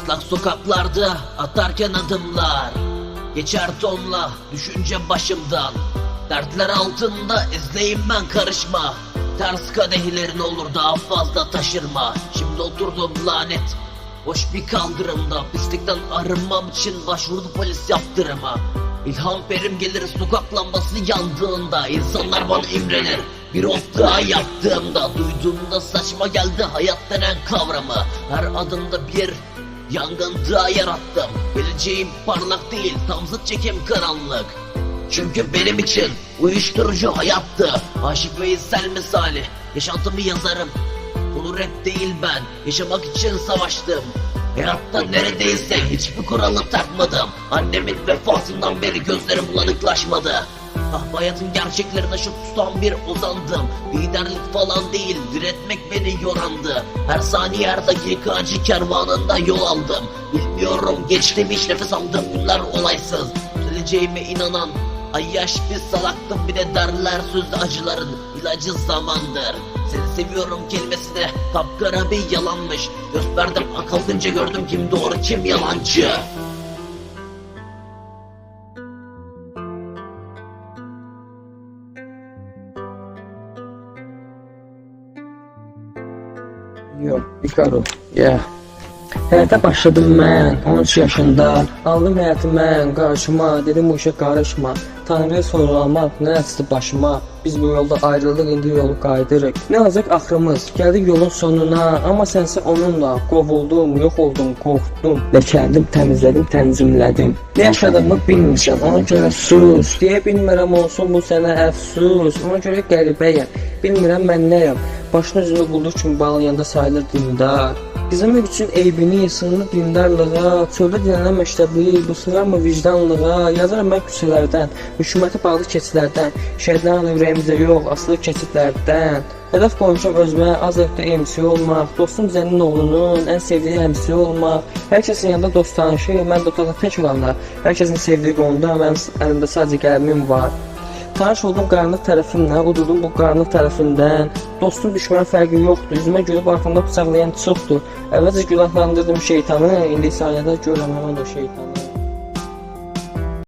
Islak sokaklarda atarken adımlar, geçer tonla düşünce başımdan. Dertler altında izleyim ben, karışma. Ters kadehlerin olur daha fazla taşırma. Şimdi oturdum lanet boş bir kaldırımda, pislikten arınmam için başvurdu polis yaptırıma. İlham verim gelir sokak lambası yandığında, insanlar bana imrenir bir ot daha yaptığımda. Duyduğumda saçma geldi hayat denen kavramı. Her adımda bir yangın daha yarattım. Geleceğim parlak değil, tam zıt çekim karanlık. Çünkü benim için uyuşturucu hayattı. Aşık Veysel misali yaşantımı yazarım. Bunu rap değil, ben yaşamak için savaştım. Hayatta neredeyse hiçbir kuralı takmadım. Annemin vefatından beri gözlerim bulanıklaşmadı. Ah, hayatın gerçeklerine şu tutan bir ozandım. Liderlik falan değil, diretmek beni yorandı. Her saniye her dakika acı kervanında yol aldım. Bilmiyorum geçti mi hiç nefes aldığım günler olaysız. Geleceğime inanan ayyaş bir salaktım, bir de derler sözlü acıların ilacı zamandır. Seni seviyorum kelimesi de kapkara bir yalanmış. Gösterdim akıllınca gördüm kim doğru kim yalancı. Yox, Icaro, yeah. Həyata başladım mən 13 yaşında. Aldım həyatı mən qarşıma, dedim bu işə qarışma. Tanrıya sorulamaq nə açdı başıma. Biz bu yolda ayrıldıq, indi yolu qaydırıq. Nə olacaq axırımız, gəldik yolun sonuna. Amma sənsə onunla qovuldum, yox oldum, qorxdum. Və kəndim təmizlədim, tənzimlədim. Nə yaşadığımı bilmirəm, ona görə sus. Deyə bilmirəm, olsun bu sənə əfsus. Ona görə qəribəyəm, bilmirəm mən nəyəm. Başını üzünü quldur kimi bağlayanda sayılır dindar. Gizləmək üçün eybini, sınırlı dindarlığa, çöldə dinlənən məktəbli, bu sığar mı vicdanlığa? Yazaram mən küçələrdən, hökuməti bağlı keçidlərdən, şəhidlərin ürəyimizdə yox, asılı keçidlərdən. Hədəf qoymuşam özümə, az evdə MC olmaq, dostum Zənin oğlunun ən sevdiyi MC olmaq. Hər kəsin yanında dost tanışır, mən də otaqda tək olanda, hər kəsin sevdiyi qonuda mənim əlimdə sadəcə qələmim var. Tanış oldum qaranlıq tərəfimlə, udurdum bu qaranlıq tərəfindən. Dostum düşmən fərqi yoxdur, üzümə gülüb arxamda bıçaqlayan çoxdur. Əvvəlcə günahlandırdım şeytanı, indi saniyədə görəm həmən o şeytanı.